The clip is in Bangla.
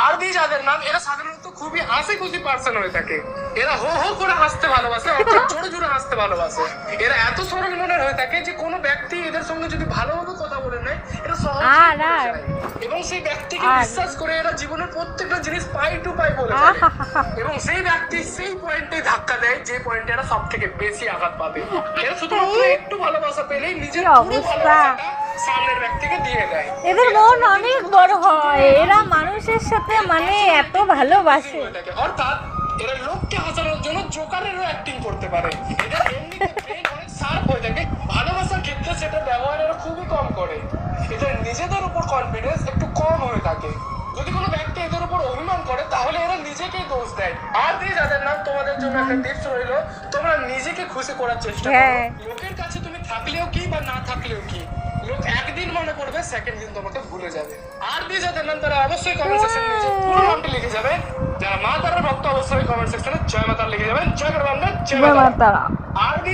আর দিয়ে যাদের নাম, এরা সাধারণত খুবই হাসি খুশি পার্সন হয়ে থাকে। এরা হো হো করে হাসতে ভালোবাসে, অর্থাৎ জোরে জোরে হাসতে ভালোবাসে। এরা এত সরল মনের হয়ে থাকে যে কোনো ব্যক্তি এদের সঙ্গে যদি ভালোভাবে কথা বলে নেয়, এটা সহজেই এবং সেই ব্যক্তিকে বিশ্বাস করে এরা জীবনের প্রত্যেকটা জিনিস পাই টু পাই বলে ফেলে। এবং সেই ব্যক্তি সেই পয়েন্টে ধাক্কা দেয় যে পয়েন্টে এরা সব থেকে বেশি আঘাত পাবে। এরা শুধুমাত্র একটু ভালোবাসা পেলেই নিজের পুরো ভালোবাসাটা সামনের ব্যক্তিকে দিয়ে দেয়। এদের মন অনেক বড় হয়, এরা মানুষের সাথে মানে এত ভালোবাসে। অর্থাৎ এরা লোককে হাসানোর জন্য জোকারেরও অ্যাক্টিং করতে পারে। এদের এমনিতে ব্রেন অনেক শার্প হয়ে থাকে, ভালোবাসার ক্ষেত্রে সেটা ব্যবহার এরা খুবই কম করে। এদের নিজেদের উপর কনফিডেন্স একটু কম হয়ে থাকে। যদি কোনো ব্যক্তি এদের উপর অভিমান করে তাহলে এরা নিজেকেই দোষ দেয়। আর দিয়ে যাদের নাম, তোমাদের জন্য একটা টিপস রইলো, তোমরা নিজেকে খুশি করার চেষ্টা করো। লোকের কাছে তুমি থাকলেও কি বা না থাকলেও কি, লোক একদিন মনে করবে, সেকেন্ড দিন তোমাকে ভুলে যাবে। আর দিয়ে যাদের নাম তারা অবশ্যই কমেন্ট সেকশনে নিজের পুরো নামটি লিখে যাবেন। যারা মা তারার ভক্ত অবশ্যই কমেন্ট সেকশনে জয় মা তারা লিখে যাবেন। জয় মা তারা। আর দিয়ে